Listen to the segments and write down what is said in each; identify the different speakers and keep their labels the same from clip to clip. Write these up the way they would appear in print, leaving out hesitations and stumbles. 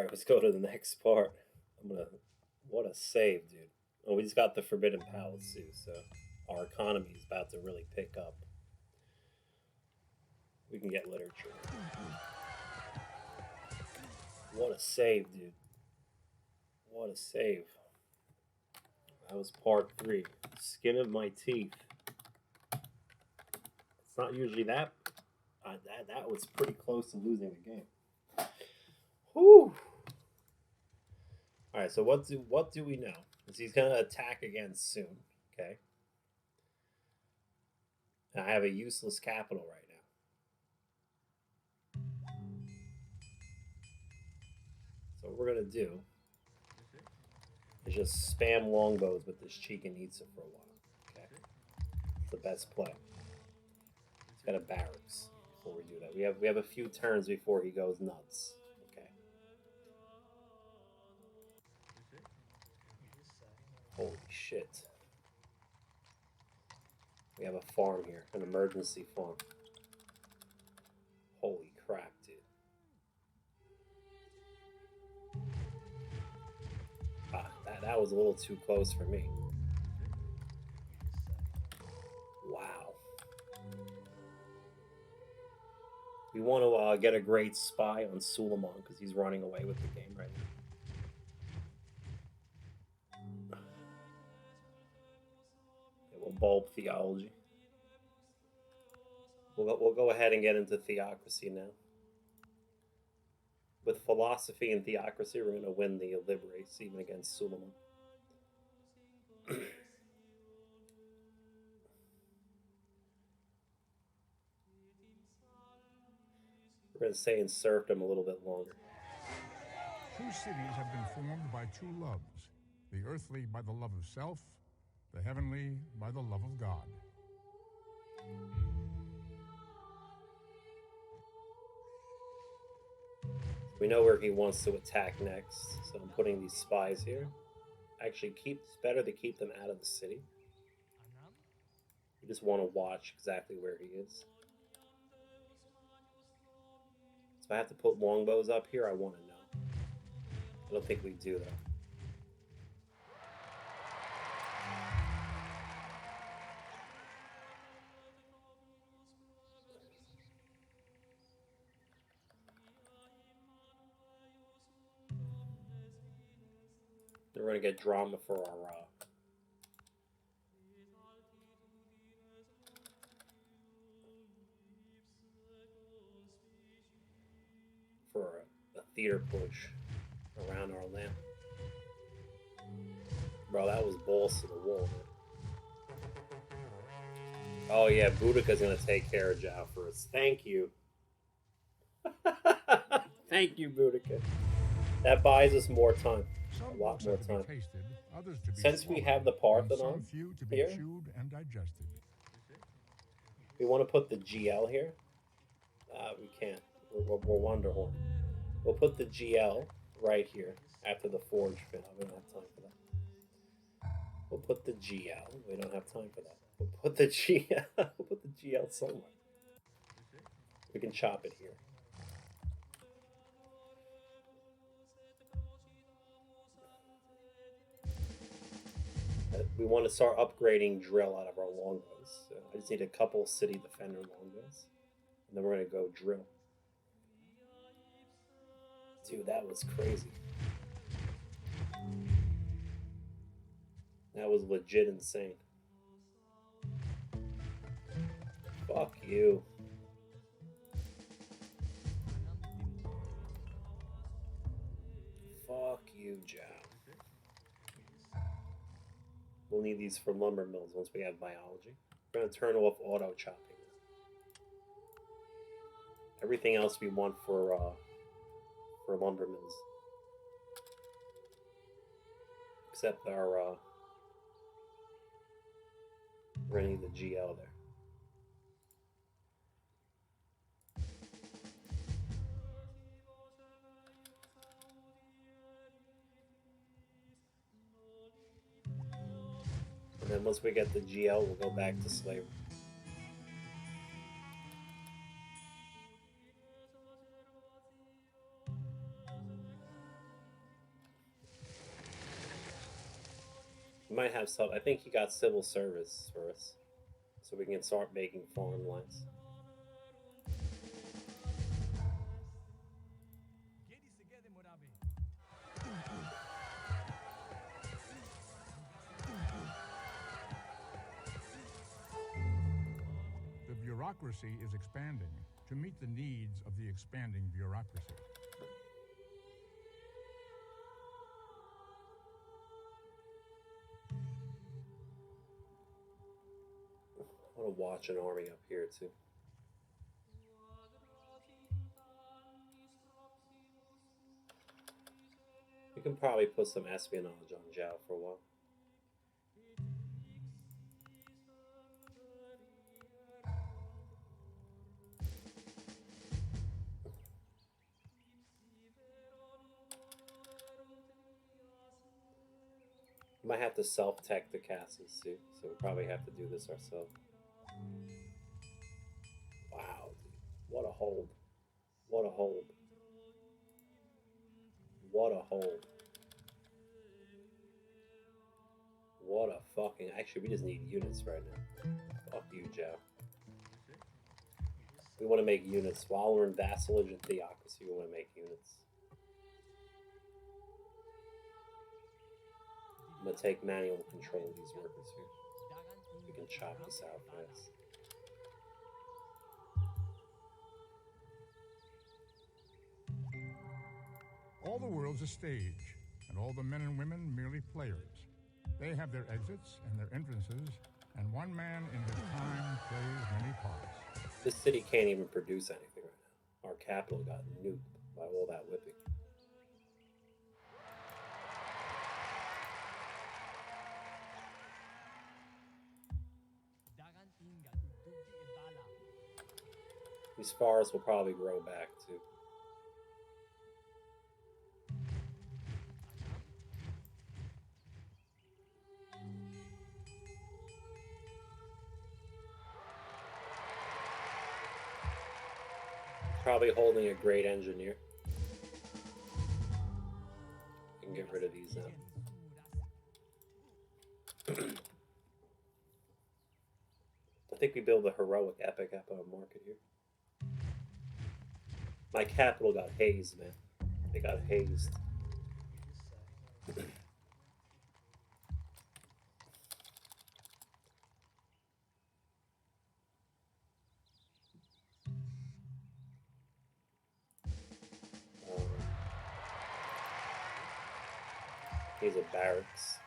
Speaker 1: Alright, let's go to the next part. I'm gonna. What a save, dude. Oh, we just got the Forbidden Palace too, so our economy is about to really pick up. We can get literature. What a save, dude. What a save. That was part 3. Skin of my teeth. It's not usually that. That was pretty close to losing the game. Whew. All right. So what do we know? Is he's gonna attack again soon? Okay. And I have a useless capital right now. So what we're gonna do is just spam longbows with this Chicken Itza for a while. Okay. It's the best play. He's got a barracks before we do that. We have a few turns before he goes nuts. Okay. Holy shit. We have a farm here, an emergency farm. Holy crap, dude. That was a little too close for me. Wow. We want to get a great spy on Suleiman because he's running away with the game right now. Okay, we'll bulb theology. We'll go ahead and get into theocracy now. With philosophy and theocracy, we're going to win the race even against Suleiman. We're going to stay in serfdom a little bit longer.
Speaker 2: Two cities have been formed by two loves, the earthly by the love of self, the heavenly by the love of God.
Speaker 1: We know where he wants to attack next, so I'm putting these spies here. Actually, it's better to keep them out of the city. We just want to watch exactly where he is. So I have to put longbows up here, I want to know. I don't think we do though. We're going to get drama for our a theater push around our land. Bro, that was balls to the wall, man. Oh yeah, Boudica's gonna take care of Zhao for us. Thank you. Thank you, Boudica. That buys us more time. A lot more time. Since we have the Parthenon here, we want to put the GL here. We can't. We're Wonderhorn. We'll put the GL right here after the Forge fin. We don't have time for that. We'll put the GL. We don't have time for that. We'll put the GL. We'll put the GL somewhere. We can chop it here. We want to start upgrading drill out of our longbows. So I just need a couple city defender longbows. And then we're going to go drill. Dude, that was crazy. That was legit insane. Fuck you. Fuck you, Zhao. We'll need these for lumber mills once we have biology. We're going to turn off auto chopping. Everything else we want for lumber mills. Except our we're going to need the GL there. And then once we get the GL, we'll go back to slavery. We might have some. I think he got civil service for us, so we can start making foreign lines.
Speaker 2: The bureaucracy is expanding to meet the needs of the expanding bureaucracy.
Speaker 1: I want to watch an army up here too. We can probably put some espionage on Zhao for a while. We might have to self-tech the castles too, so we'll probably have to do this ourselves. Wow, dude. What a hold. What a hold. What a hold. What a fucking... Actually, we just need units right now. Fuck you, Joe. We want to make units. While we're in vassalage and theocracy, we want to make units. I'm going to take manual control of these workers here. We can chop this out fast.
Speaker 2: All the world's a stage, and all the men and women merely players. They have their exits and their entrances, and one man in his time plays many parts.
Speaker 1: This city can't even produce anything right now. Our capital got nuked by all that whipping. These forests will probably grow back too. Probably holding a great engineer. We can get rid of these now. I think we build a heroic epic up on market here. My capital got hazed, man. They got hazed. Here's a barracks.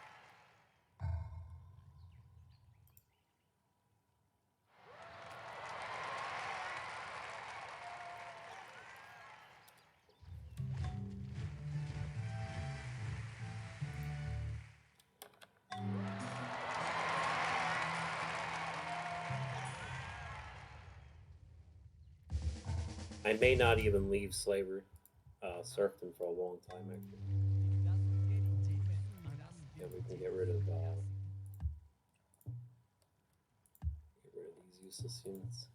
Speaker 1: I may not even leave slavery, serfdom for a long time actually. Yeah, we can get rid of these useless units.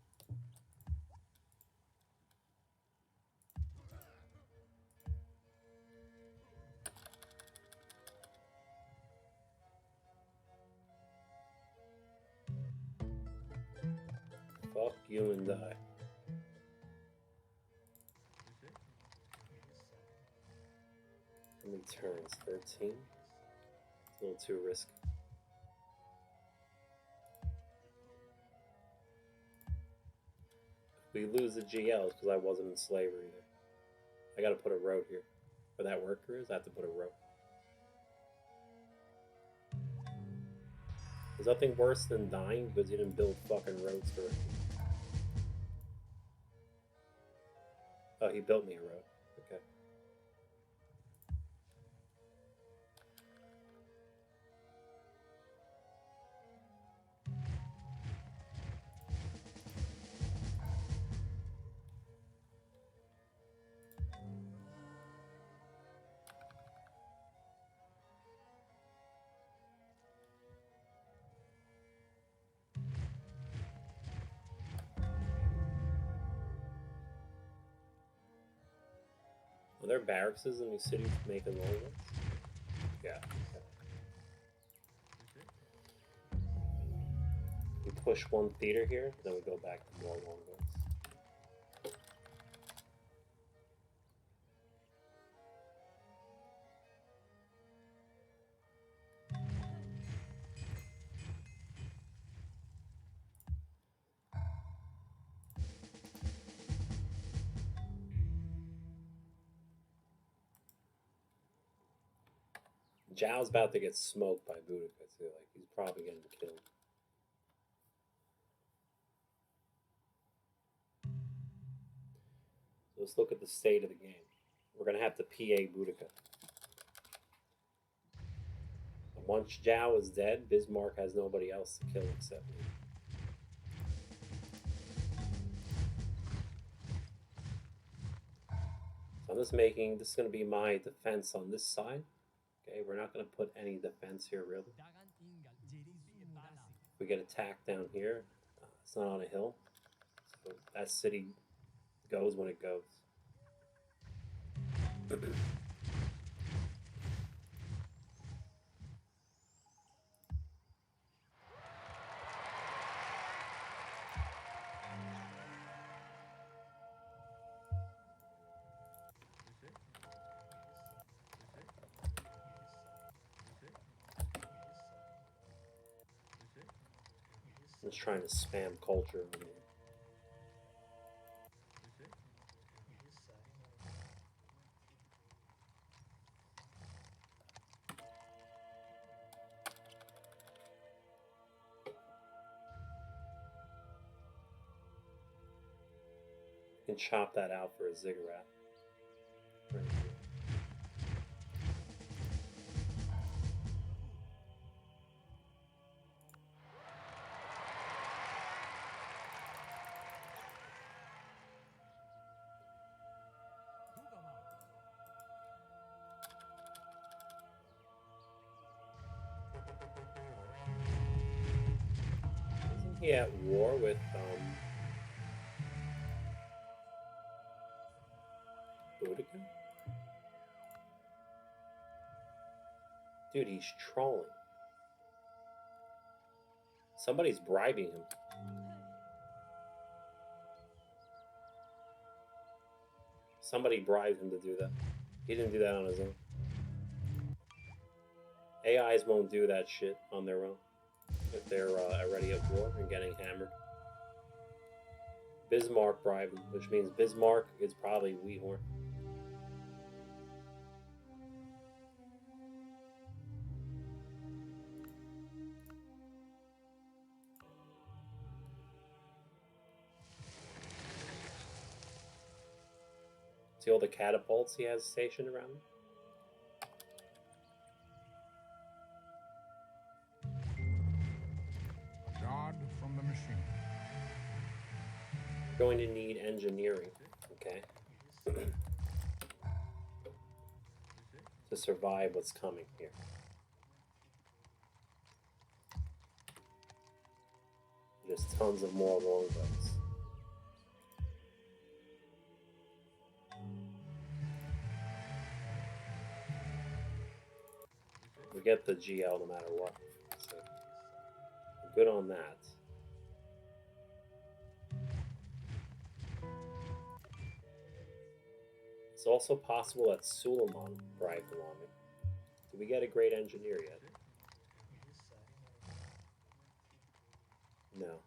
Speaker 1: Fuck you and die. How many turns? 13? It's a little too risky. We lose the GLs because I wasn't in slavery either. I gotta put a road here. Where that worker is, I have to put a road. There's nothing worse than dying because you didn't build fucking roads correctly. Oh, he built me a road. Okay. Are there barracks in these cities making long ones? Yeah. Okay. We push one theater here, then we go back to more longbows. Zhao's about to get smoked by Boudica too. Like, he's probably getting killed. So let's look at the state of the game. We're going to have to PA Boudica. And once Zhao is dead, Bismarck has nobody else to kill except me. So I'm just making, this is going to be my defense on this side. Okay, we're not going to put any defense here, really. We get attacked down here. It's not on a hill. So that city goes when it goes. I'm just trying to spam culture over here. You can chop that out for a ziggurat. Right here. Isn't he at war with Boudica? Dude, he's trolling. Somebody's bribing him. Somebody bribed him to do that. He didn't do that on his own. AIs won't do that shit on their own if they're already at war and getting hammered. Bismarck bribed him, which means Bismarck is probably Wheathorn. See all the catapults he has stationed around him?
Speaker 2: A god from the machine.
Speaker 1: We're going to need engineering, okay? To survive what's coming here. There's tons of more longbows. We get the GL no matter what. So good on that. It's also possible that Suleiman bribed along it. Did we get a great engineer yet? No,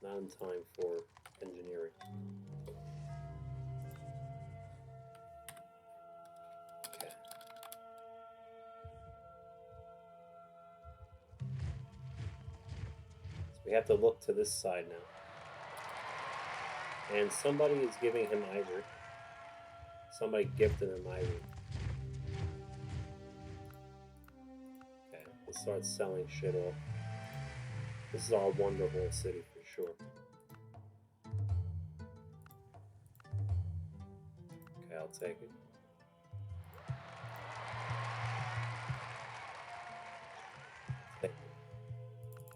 Speaker 1: not in time for engineering. Okay. So we have to look to this side now. And somebody is giving him ivory. Somebody gifted him ivory. Okay, let's start selling shit off. This is our wonderful city for sure. Okay, I'll take it.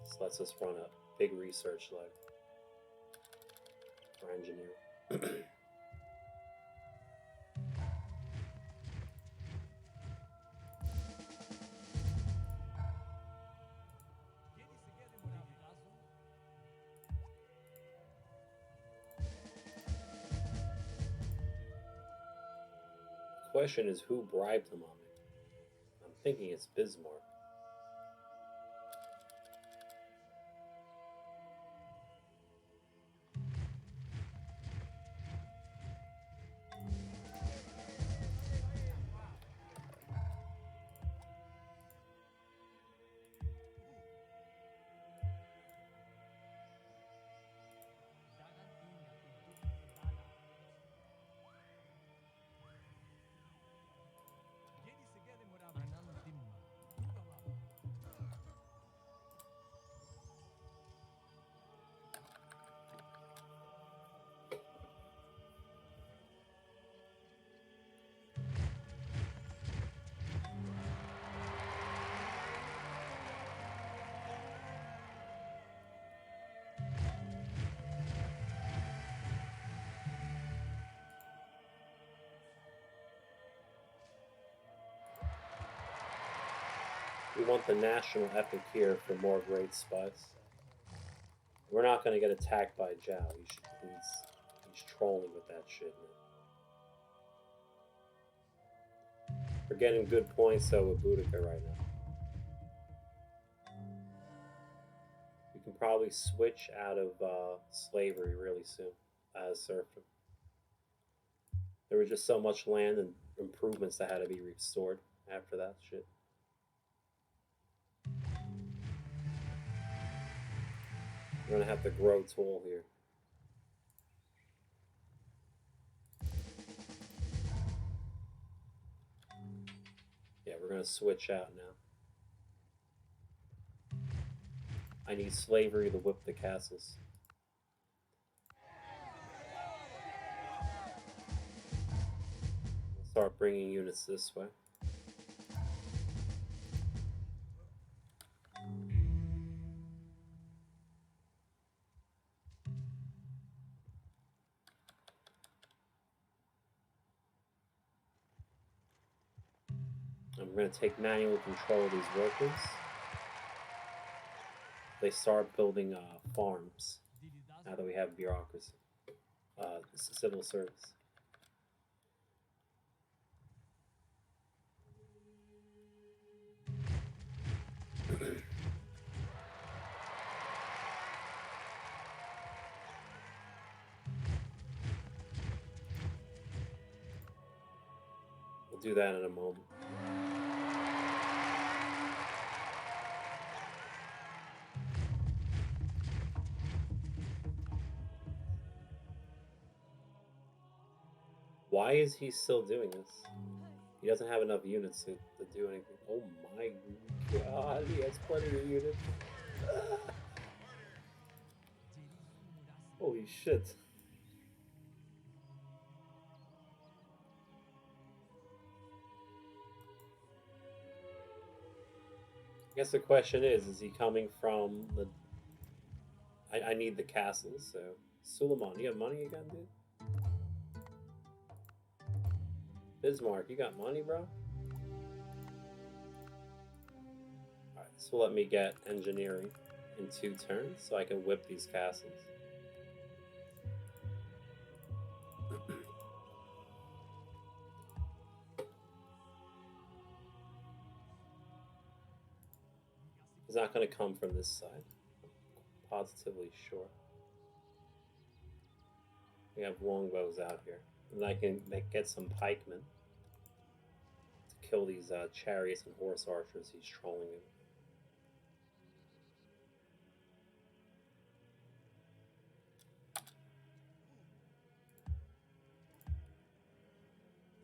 Speaker 1: This lets us run a big research lab for engineering. question is who bribed him on it. I'm thinking it's Bismarck. We want the national epic here for more great spice. We're not going to get attacked by Zhao. He's trolling with that shit, man. We're getting good points though with Boudica right now. We can probably switch out of slavery really soon as serfdom. There was just so much land and improvements that had to be restored after that shit. We're gonna have to grow tall here. Yeah, we're gonna switch out now. I need slavery to whip the castles. We'll start bringing units this way. And we're going to take manual control of these workers. They start building farms now that we have bureaucracy, civil service. We'll do that in a moment. Why is he still doing this? He doesn't have enough units to do anything. Oh my god, he has plenty of units. Holy shit. I guess the question is he coming from the... I need the castles, so... Suleiman, you got money again, dude? Bismarck, you got money, bro? Alright, this will let me get engineering in 2 turns, so I can whip these castles. It's not going to come from this side. I'm positively sure. We have longbows out here. And I can get some pikemen to kill these chariots and horse archers he's trolling in.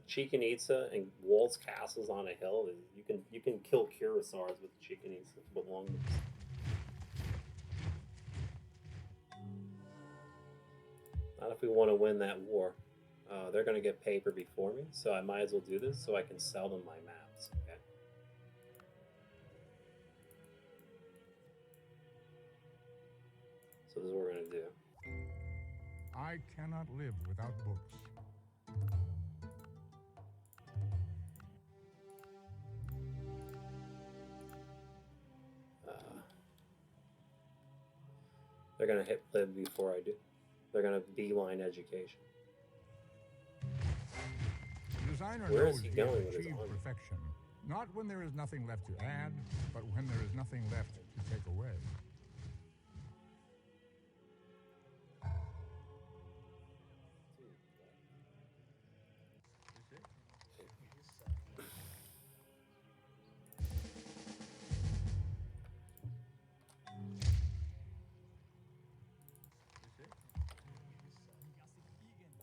Speaker 1: Chichen Itza and Walt's castles on a hill. You can kill cuirassiers with Chichen Itza with longbows. Not if we want to win that war. They're going to get paper before me, so I might as well do this so I can sell them my maps. Okay. So this is what we're going to do.
Speaker 2: I cannot live without books.
Speaker 1: They're going to hit plib before I do. They're going to beeline education.
Speaker 2: It is designer
Speaker 1: Where
Speaker 2: knows
Speaker 1: is he
Speaker 2: he
Speaker 1: going
Speaker 2: has
Speaker 1: with his
Speaker 2: achieved
Speaker 1: army?
Speaker 2: perfection, not when there is nothing left to add, but when there is nothing left to take away.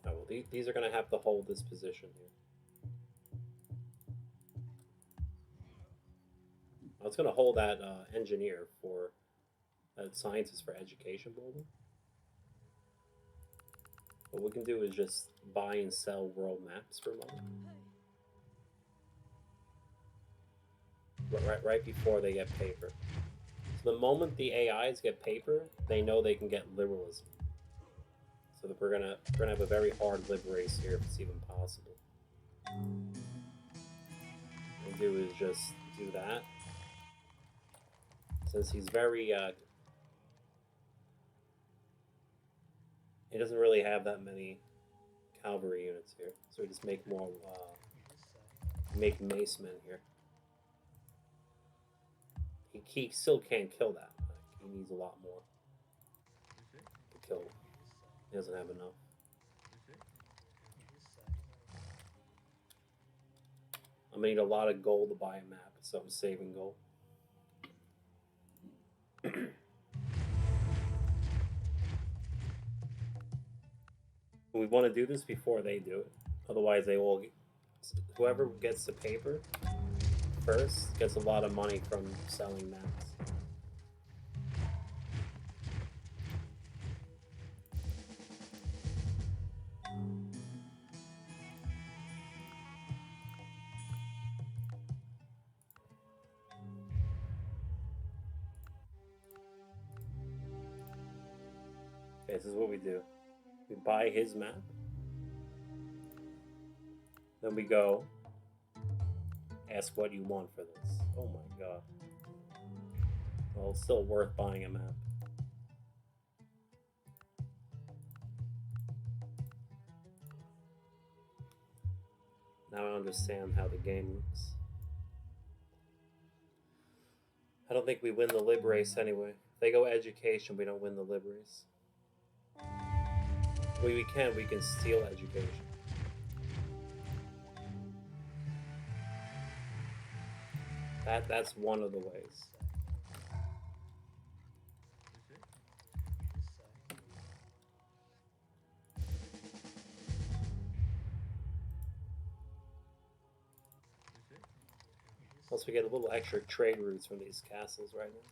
Speaker 1: Oh, well, these are going to have to hold this position here. I was going to hold that engineer for that scientist for education building. What we can do is just buy and sell world maps for money. Right before they get paper. So the moment the AIs get paper, they know they can get liberalism. So that we're gonna have a very hard lib race here if it's even possible. What we'll do is just do that. Since he's very he doesn't really have that many cavalry units here, so we just make more make macemen here. He still can't kill that. Like, he needs a lot more to kill. He doesn't have enough. I'm gonna need a lot of gold to buy a map, so I'm saving gold. We want to do this before they do it. Otherwise, they will. Whoever gets the paper first gets a lot of money from selling maps. Okay, this is what we do. We buy his map. Then we go ask what you want for this. Oh my god. Well, it's still worth buying a map. Now I understand how the game works. I don't think we win the lib race anyway. If they go education, we don't win the lib race. We can steal education. That's one of the ways. Plus we get a little extra trade routes from these castles right now.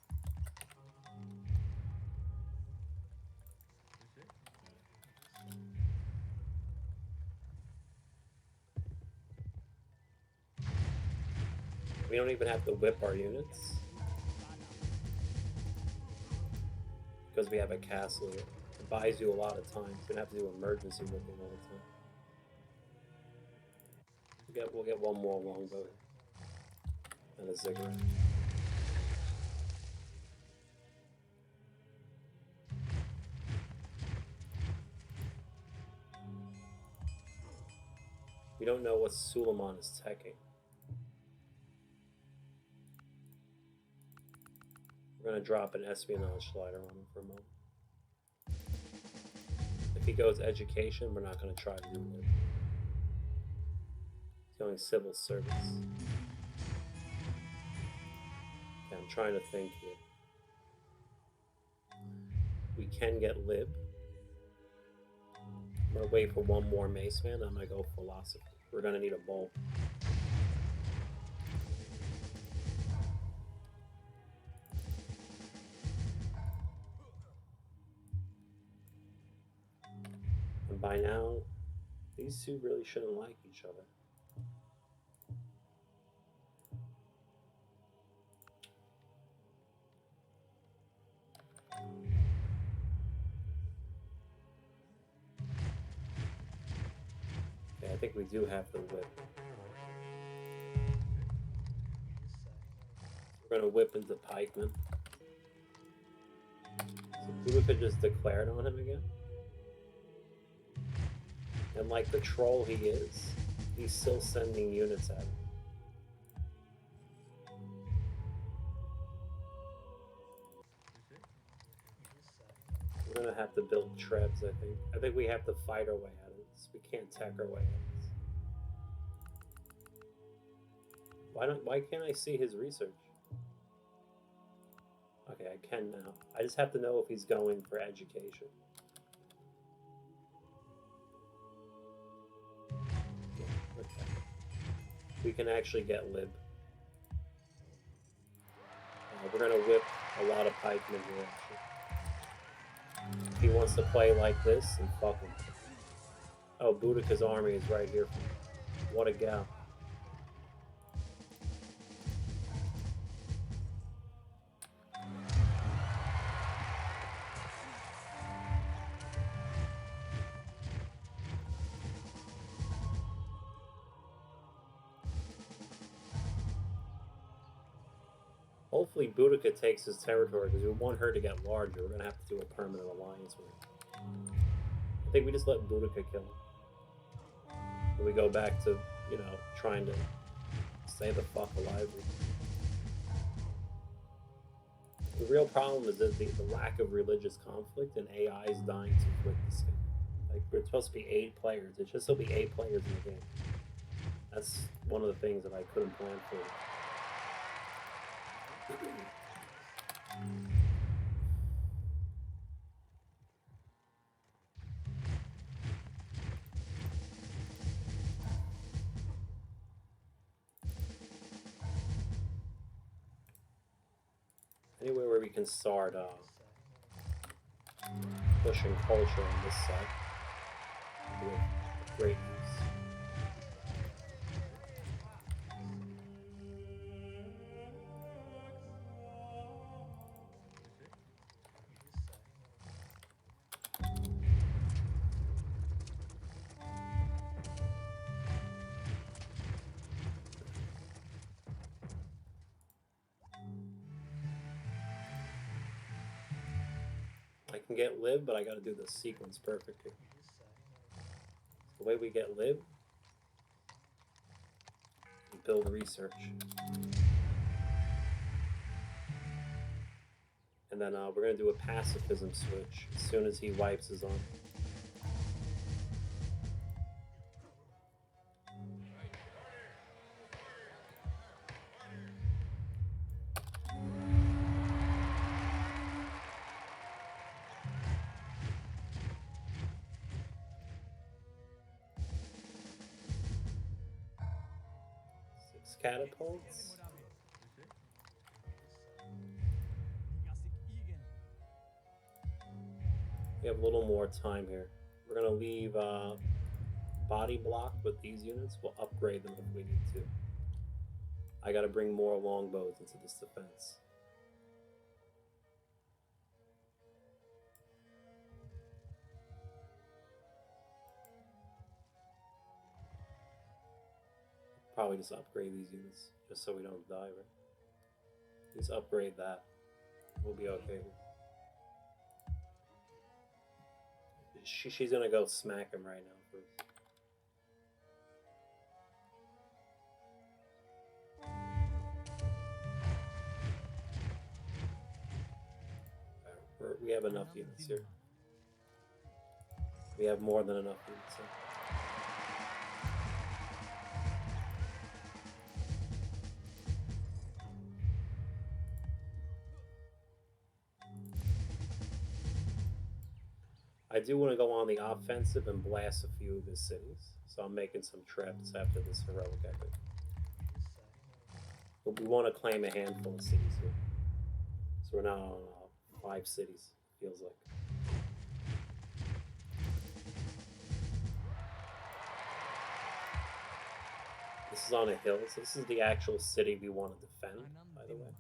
Speaker 1: We don't even have to whip our units because we have a castle here. It buys you a lot of time. So we don't have to do emergency whipping all the time. We'll get one more longbow and a ziggurat. We don't know what Suleiman is teching. We're going to drop an espionage slider on him for a moment. If he goes education, we're not going to try to do it. He's going civil service. Okay, I'm trying to think here. We can get lib. I'm going to wait for one more mace man. I'm going to go philosophy. We're going to need a bowl. And by now, these two really shouldn't like each other. Okay, I think we do have the whip. We're going to whip into pikemen. So Buda could just declare it on him again. And like the troll he is, He's still sending units at him. We're gonna have to build trebs, I think. I think we have to fight our way out of this. We can't tech our way out of this. Why can't I see his research? Okay, I can now. I just have to know if he's going for education. Okay. We can actually get lib. We're gonna whip a lot of pikemen here, actually. If he wants to play like this, and fuck him. Oh, Boudica's army is right here. What a gal. Hopefully Boudica takes his territory, because we want her to get larger. We're going to have to do a permanent alliance with her. I think we just let Boudica kill him. And we go back to, you know, trying to stay the fuck alive. The real problem is that the lack of religious conflict, and AI is dying too quick to skip. Like, we're supposed to be 8 players. It should still be 8 players in the game. That's one of the things that I couldn't plan for. Anywhere where we can start pushing culture on this side with great use. I can get lib, but I gotta do the sequence perfectly. The way we get lib, we build research. And then we're gonna do a pacifism switch as soon as he wipes his arm. Catapults. We have a little more time here. We're gonna leave body block with these units. We'll upgrade them if we need to. I gotta bring more longbows into this defense. Probably just upgrade these units, just so we don't die, right? Just upgrade that. We'll be okay. She's gonna go smack him right now first. We have enough units here. We have more than enough units here. I do want to go on the offensive and blast a few of his cities, so I'm making some trips after this heroic epic. But we want to claim a handful of cities here. So we're now on 5 cities, feels like. This is on a hill, so this is the actual city we want to defend, by the way.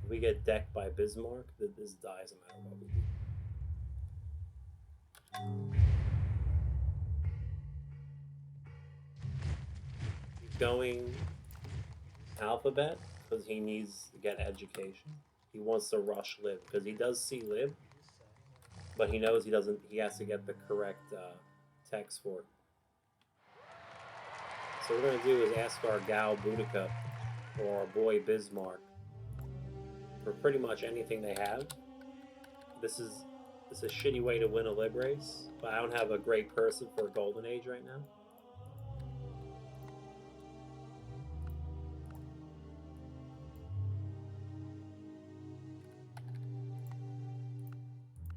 Speaker 1: If we get decked by Bismarck, this dies no matter what we do. He's going alphabet because he needs to get education. He wants to rush lib because he does see lib, but he knows he doesn't. He has to get the correct text for it. So what we're going to do is ask our gal Boudica or our boy Bismarck for pretty much anything they have. This is a shitty way to win a lib race, but I don't have a great person for a golden age right now.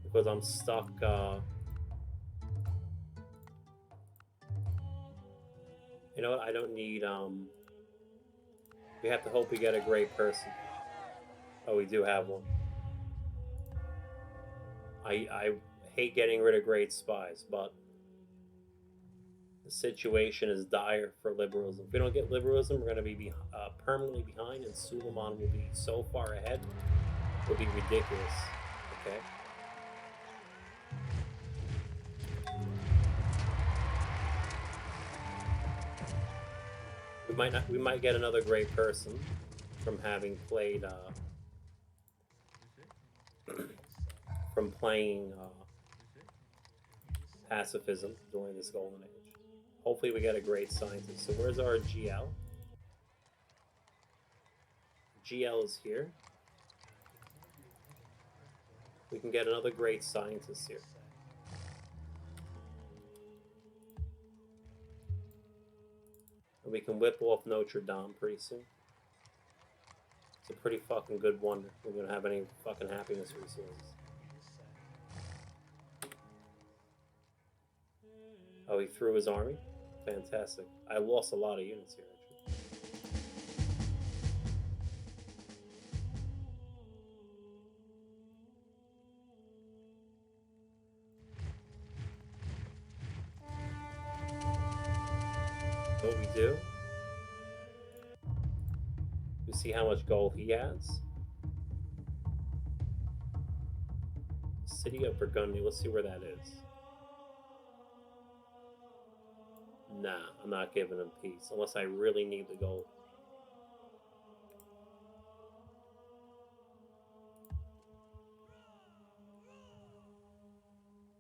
Speaker 1: Because I'm stuck, you know what, I don't need, we have to hope we get a great person. Oh, we do have one. I hate getting rid of great spies, but the situation is dire for liberalism. If we don't get liberalism, we're going to be permanently behind, and Suleiman will be so far ahead, it will be ridiculous. Okay? We might get another great person from having played from playing pacifism during this golden age. Hopefully we get a great scientist. So where's our GL? GL is here. We can get another great scientist here. And we can whip off Notre Dame pretty soon. It's a pretty fucking good wonder. We're gonna have any fucking happiness resources. Oh, he threw his army? Fantastic. I lost a lot of units here, actually. What we do? We see how much gold he has. City of Burgundy. Let's see where that is. Nah, I'm not giving him peace unless I really need the gold.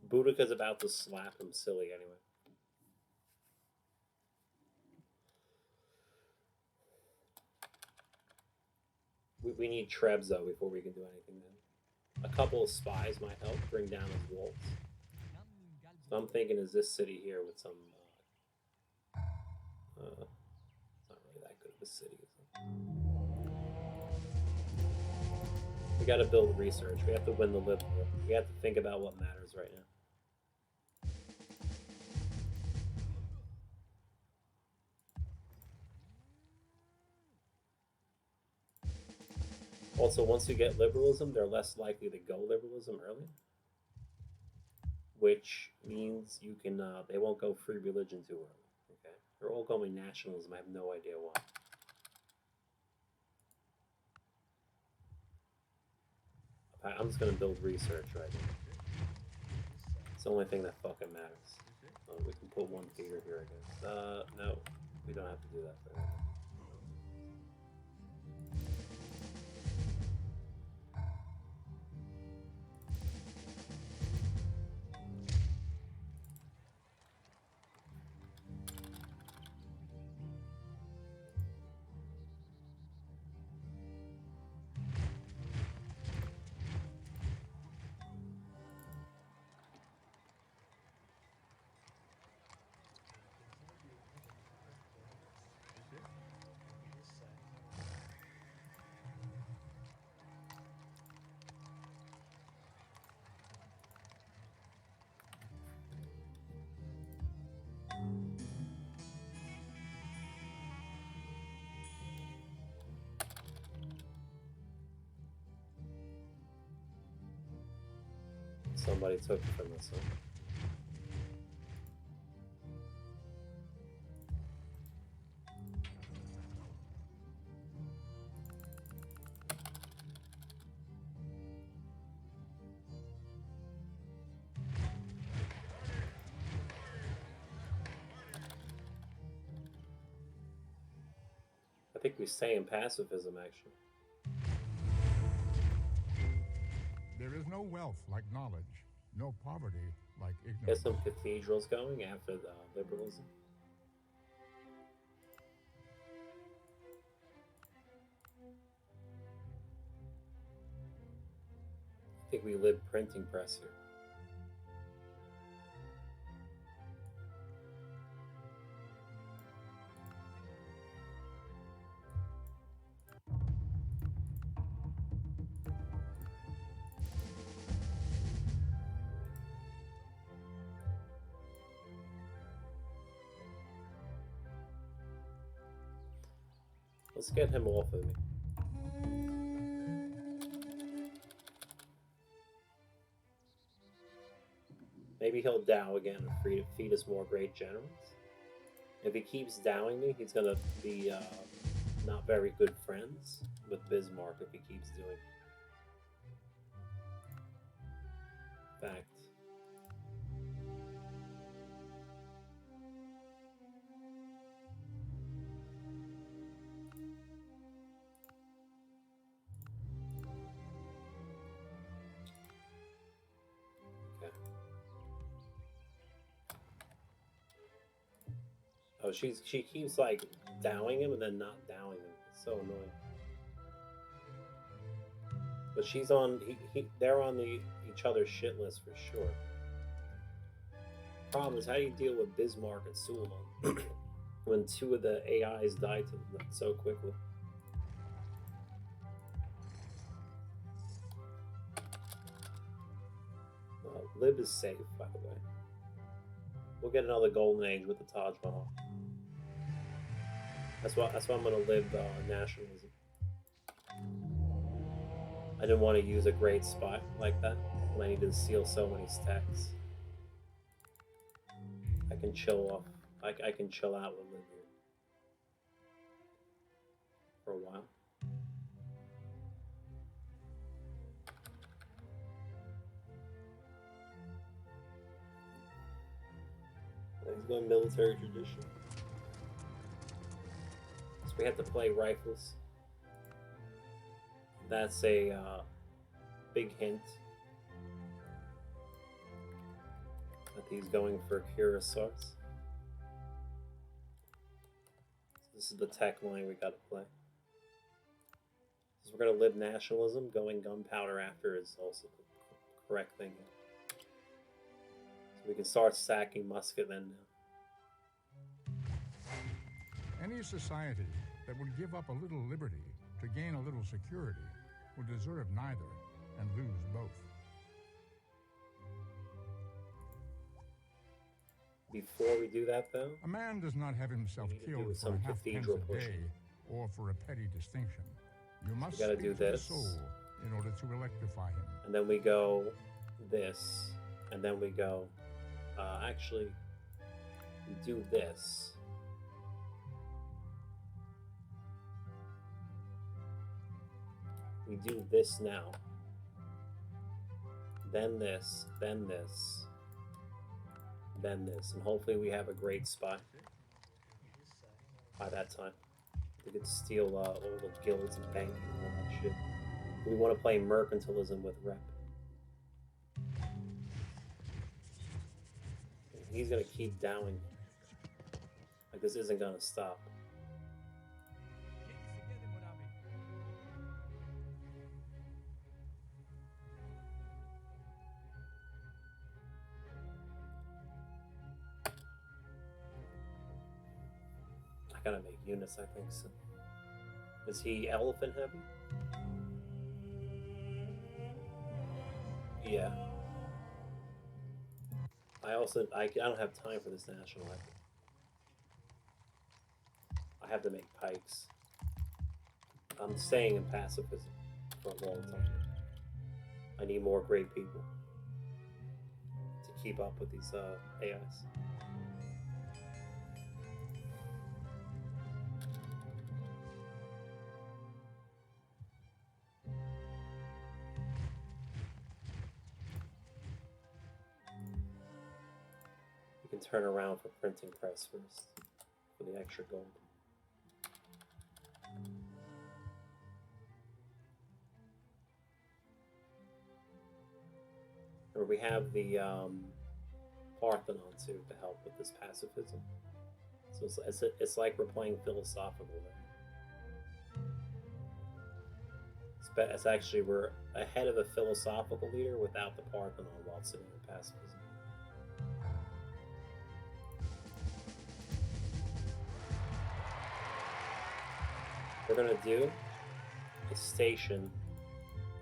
Speaker 1: Boudica's about to slap him silly anyway. We need Trebs though before we can do anything then. A couple of spies might help bring down his wolves. So I'm thinking is this city here with some it's not really that good of a city, is it? We gotta build research. We have to win the lib war. We have to think about what matters right now. Also, once we get liberalism, they're less likely to go liberalism early, which means you can they won't go free religion too early. Okay, they're all going nationalism. I have no idea why. I'm just gonna build research right now. It's the only thing that fucking matters. We can put one theater here, I guess. No, we don't have to do that for right now. Somebody took it from us, huh? I think we stay in pacifism, actually.
Speaker 2: There is no wealth like knowledge, no poverty like
Speaker 1: Get
Speaker 2: ignorance.
Speaker 1: some cathedrals going after the liberalism. I think we live printing press here. Let's get him off of me. Maybe he'll Dow again and feed us more great generals. If he keeps dowing me, he's gonna be not very good friends with Bismarck if he keeps doing. Fact. Okay. Oh, she keeps like dowing him and then not dowing him. It's so annoying. But she's on. They're on each other's shit list for sure. Problem is, how do you deal with Bismarck and Suleiman when two of the AIs died so quickly? Lib is safe, by the way. We'll get another golden age with the Taj Mahal. That's why I'm gonna live nationalism. I didn't want to use a great spot like that when I needed to seal so many stacks. I can chill off. I can chill out with Lib here for a while. He's going military tradition. So we have to play rifles. That's a big hint that he's going for Cuirassiers. So this is the tech line we got to play. So we're going to live nationalism. Going gunpowder after is also the correct thing. So we can start stacking musket then now.
Speaker 2: Any society that would give up a little liberty to gain a little security would deserve neither and lose both.
Speaker 1: Before we do that, though,
Speaker 2: a man does not have himself killed for a half pence a day or for a petty distinction. You must
Speaker 1: gotta do this
Speaker 2: the soul in order to electrify him.
Speaker 1: And then we go this, and then we go. Actually, we do this. We do this now. Then this, then this, then this, and hopefully we have a great spot by that time. We could steal all the guilds and banking and all that shit. We want to play mercantilism with rep. He's gonna keep downing. Like this isn't gonna stop. I gotta make units, I think so. Is he elephant heavy? Yeah. I don't have time for this national effort. I have to make pikes. I'm staying in pacifism for a long time. I need more great people to keep up with these AIs. We can turn around for printing press first for the extra gold. Or we have the Parthenon too to help with this pacifism. So it's like we're playing philosophical there. It's actually we're ahead of a philosophical leader without the Parthenon while sitting in pacifism. We're gonna do a station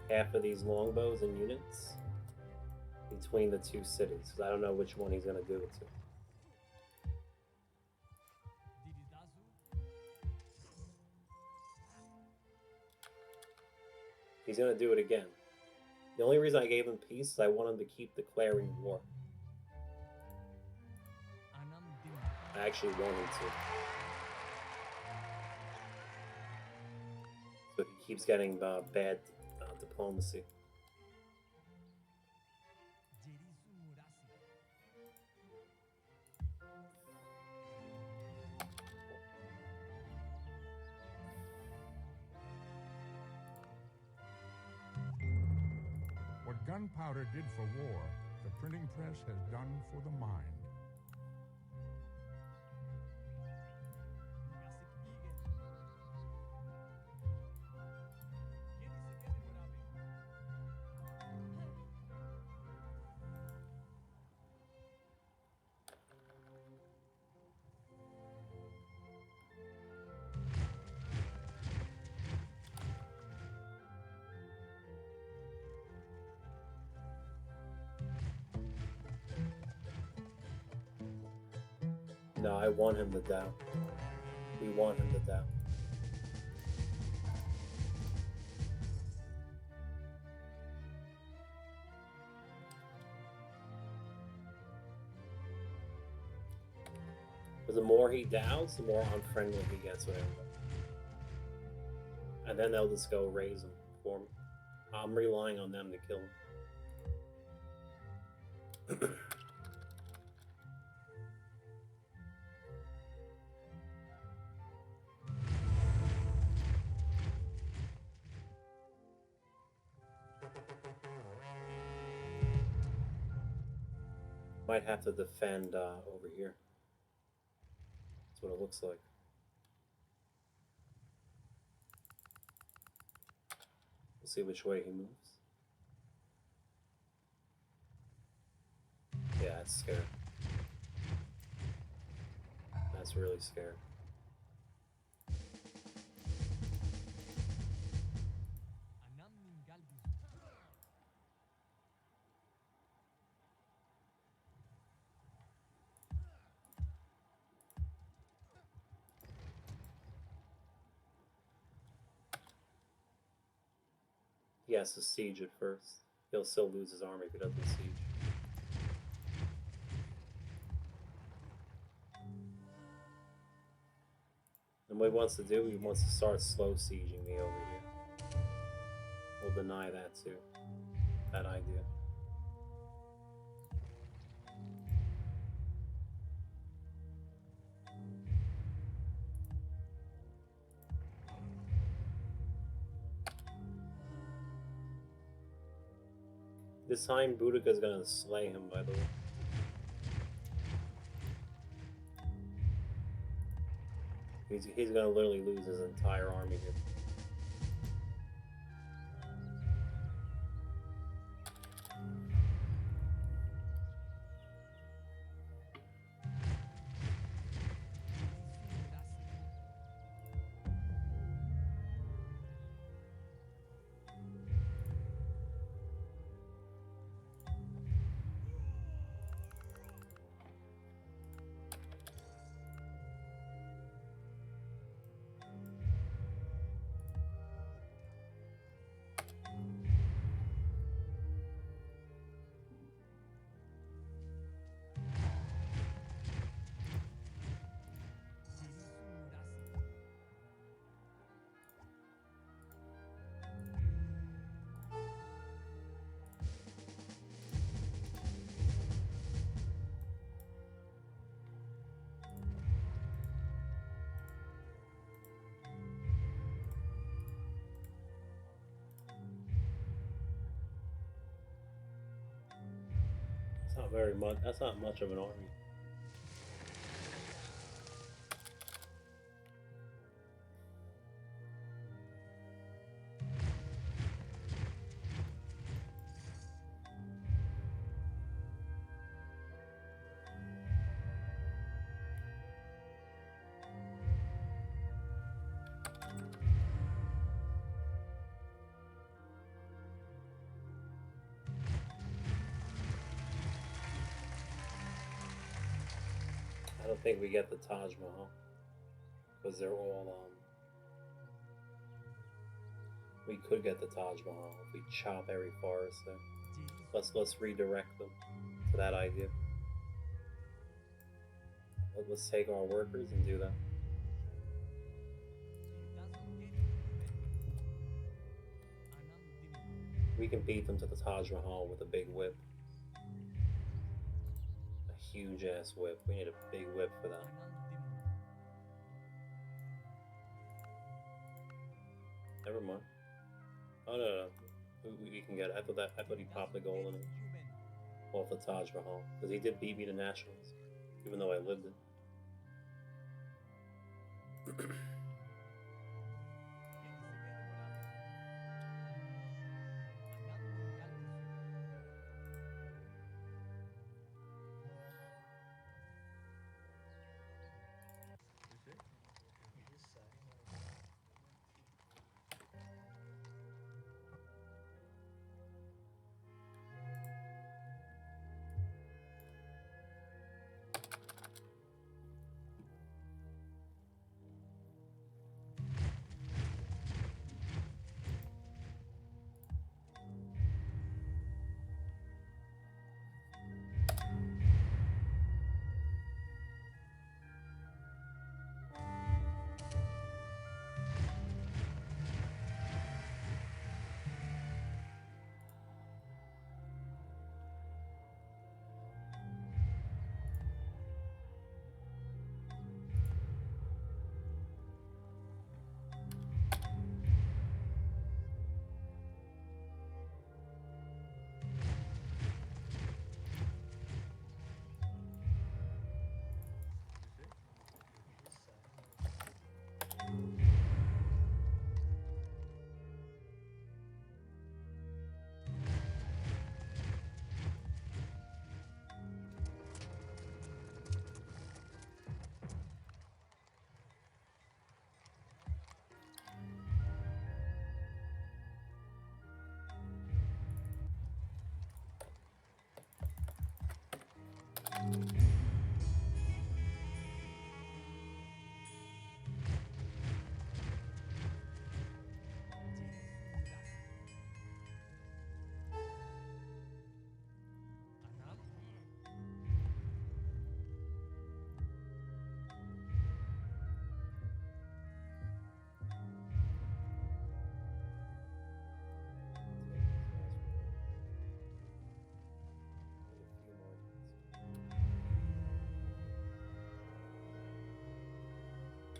Speaker 1: half of these longbows and units between the two cities because I don't know which one he's gonna do it to. He's gonna do it again. The only reason I gave him peace is I want him to keep declaring war. I actually want him to. So he keeps getting bad diplomacy.
Speaker 2: What gunpowder did for war, the printing press has done for the mind.
Speaker 1: No, I want him to down. We want him to down. Because the more he downs, the more unfriendly he gets with everybody. And then they'll just go raise him for me. I'm relying on them to kill him. Might have to defend over here. That's what it looks like. We'll see which way he moves. Yeah, that's scary. That's really scary. He has to siege at first. He'll still lose his army if he doesn't siege. And what he wants to do, he wants to start slow sieging me over here. We'll deny that too. That idea. This time, Boudica's gonna slay him, by the way. He's gonna literally lose his entire army here. not very much. That's not much of an army. I don't think we get the Taj Mahal because they're all. We could get the Taj Mahal if we chop every forest there. Let's redirect them to that idea. Let's take our workers and do that. We can beat them to the Taj Mahal with a big whip. A huge ass whip. We need a big whip for that. Never mind. Oh no. We can get it. I thought he popped the golden off the Taj Mahal because he did beat me to nationals, even though I lived it.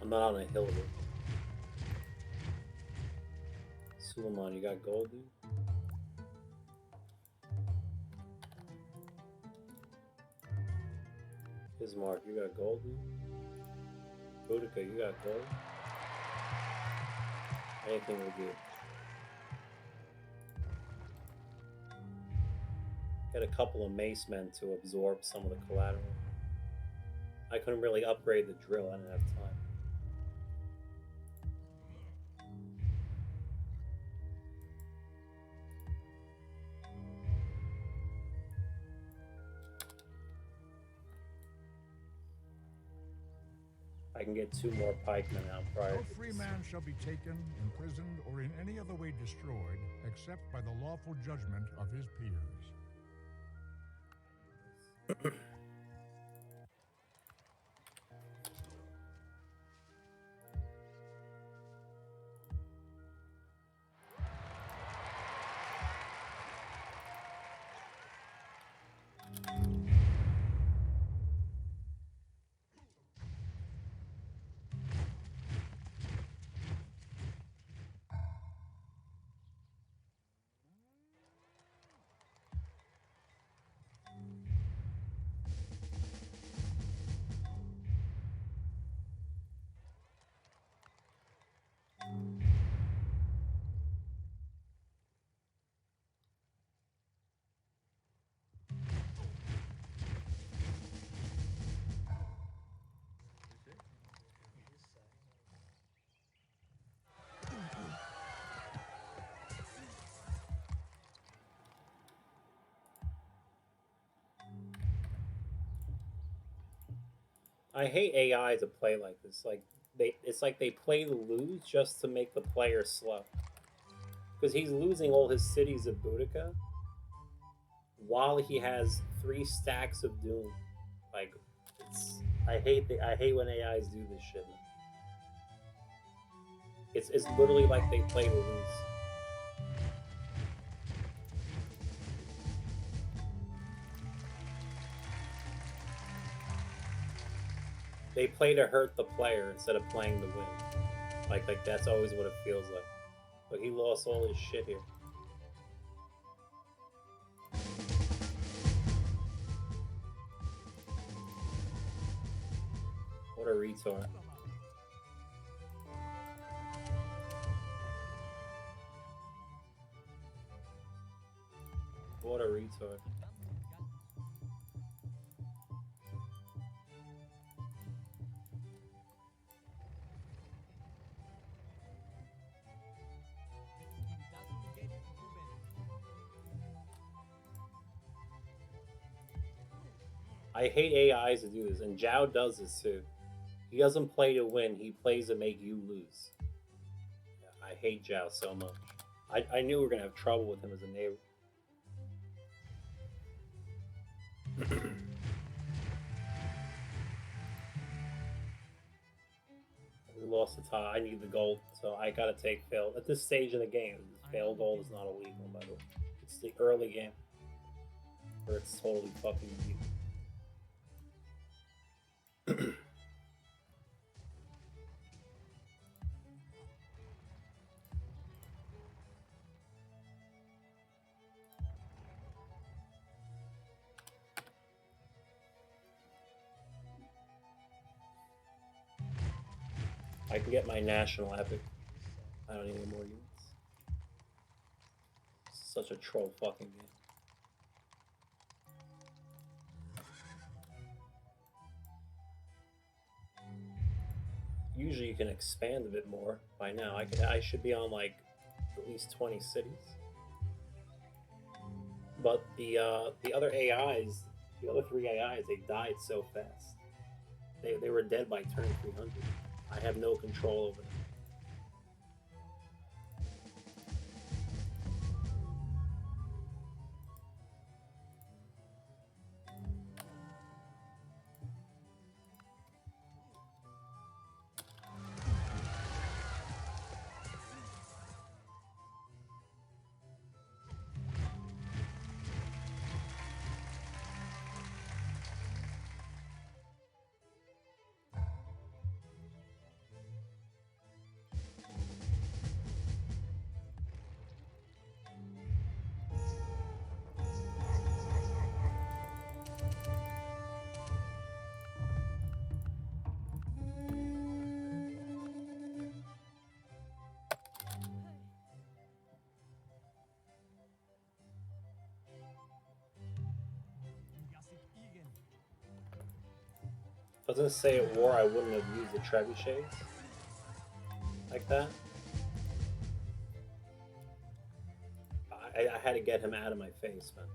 Speaker 1: I'm not on a hill, dude. Suleiman, you got gold, dude? Ismark, you got gold, dude? Boudica, you got gold? Anything will do. Get a couple of mace men to absorb some of the collateral. I couldn't really upgrade the drill, I didn't have time. I can get 2 more pikemen out prior
Speaker 2: No
Speaker 1: to
Speaker 2: free
Speaker 1: this.
Speaker 2: man shall be taken, imprisoned, or in any other way destroyed, except by the lawful judgment of his peers.
Speaker 1: I hate AI to play like this. It's like they play to lose just to make the player slow. Because he's losing all his cities of Boudica while he has 3 stacks of Doom. Like, it's I hate when AIs do this shit. It's literally like they play to lose. They play to hurt the player instead of playing to win. Like that's always what it feels like. But he lost all his shit here. What a retard. What a retard. I hate AIs to do this, and Zhao does this too. He doesn't play to win, he plays to make you lose. I hate Zhao so much. I knew we were going to have trouble with him as a neighbor. We lost the tie. I need the gold, so I gotta take fail. At this stage in the game, fail gold is not illegal, by the way. It's the early game where it's totally fucking illegal. I can get my national epic. I don't need any more units. It's such a troll fucking game. Usually you can expand a bit more by now. I should be on like at least 20 cities. But the other AIs, the other 3 AIs, they died so fast. They were dead by turn 300. I have no control over them. If I was gonna say at war, I wouldn't have used the trebuchets like that. I had to get him out of my face, man.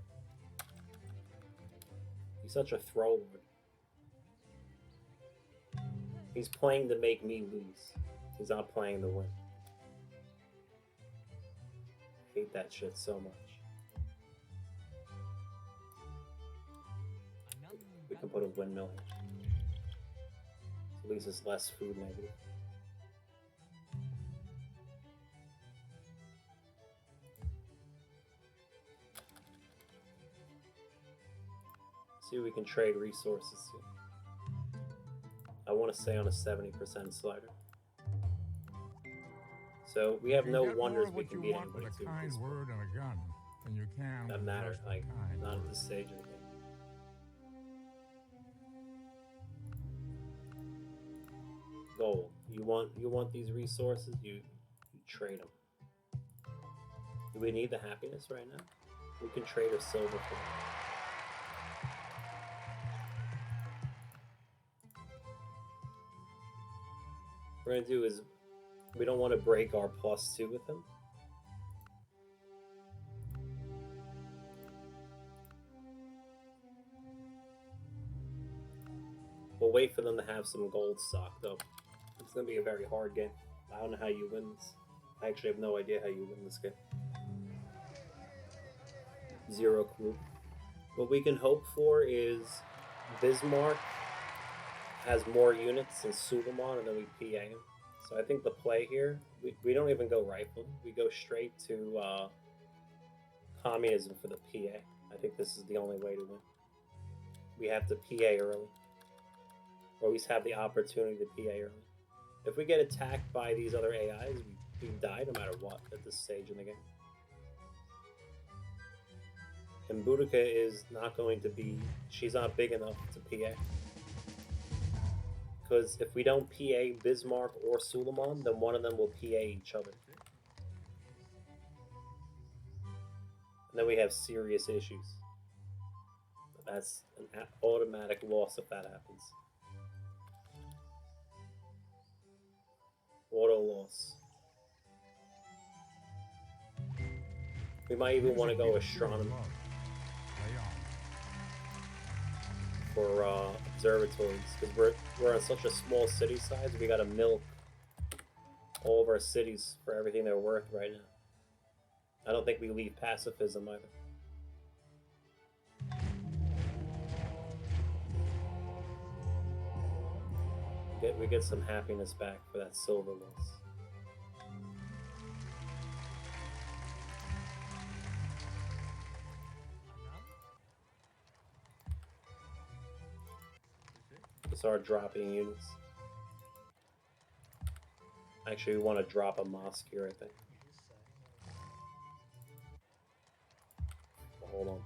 Speaker 1: He's such a throw lord. He's playing to make me lose. He's not playing to win. I hate that shit so much. We can put a windmill here. At least it's less food negative. See if we can trade resources too. I want to stay on a 70% slider. So we have no wonders we can beat anybody
Speaker 2: with
Speaker 1: too.
Speaker 2: a kind word and a gun than you can
Speaker 1: That
Speaker 2: with
Speaker 1: matter,
Speaker 2: just a
Speaker 1: like
Speaker 2: kind
Speaker 1: not at
Speaker 2: word.
Speaker 1: this stage of the game. Gold. You want these resources? You trade them. Do we need the happiness right now? We can trade a silver for it. What we're gonna do is we don't want to break our +2 with him. But We'll wait for them to have some gold stocked up. It's going to be a very hard game. I don't know how you win this. I actually have no idea how you win this game. Zero clue. What we can hope for is Bismarck has more units than Suleiman, and then we PA him. So I think the play here, we don't even go rifle. We go straight to communism for the PA. I think this is the only way to win. We have to PA early. Or at least have the opportunity to PA early. If we get attacked by these other AIs, we die no matter what at this stage in the game. And Boudica is not going to be... She's not big enough to PA. Because if we don't PA Bismarck or Suleiman, then one of them will PA each other. And then we have serious issues. That's an automatic loss if that happens. Auto loss. We might even want to go astronomy for observatories, because we're on such a small city size. We got to milk all of our cities for everything they're worth right now. I don't think we leave pacifism either. We get some happiness back for that silver loss. We start dropping units. Actually, we want to drop a mosque here, I think. Hold on.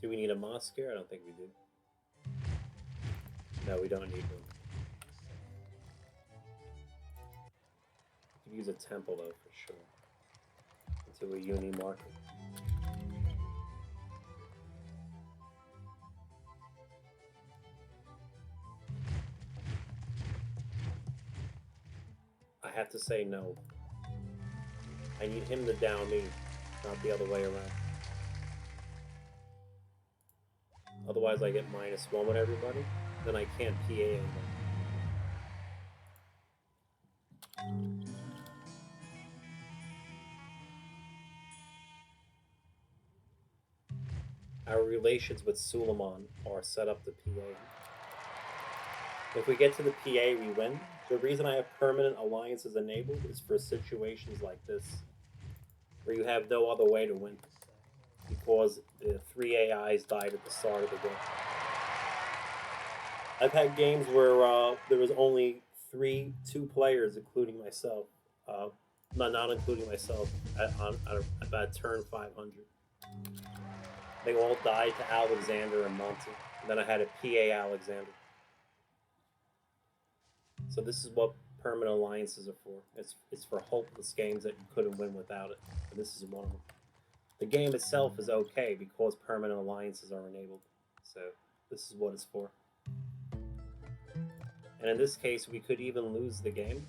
Speaker 1: Do we need a mosque here? I don't think we do. No, we don't need one. We could use a temple though, for sure. Into a uni market. I have to say no. I need him to down me, not the other way around. Otherwise I get -1 with everybody, then I can't PA anybody. Our relations with Suleiman are set up to PA. If we get to the PA, we win. The reason I have permanent alliances enabled is for situations like this, where you have no other way to win, because the 3 AIs died at the start of the game. I've had games where there was only 2 players, including myself, not including myself, at about turn 500. They all died to Alexander and Monty, and then I had a PA Alexander. So this is what permanent alliances are for. It's for hopeless games that you couldn't win without it, and this is one of them. The game itself is okay because permanent alliances are enabled, so this is what it's for. And in this case, we could even lose the game,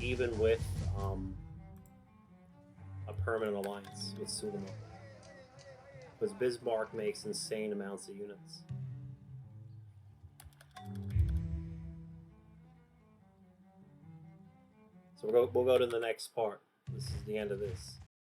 Speaker 1: even with a permanent alliance with Suleiman, because Bismarck makes insane amounts of units. So we'll go to the next part. This is the end of this.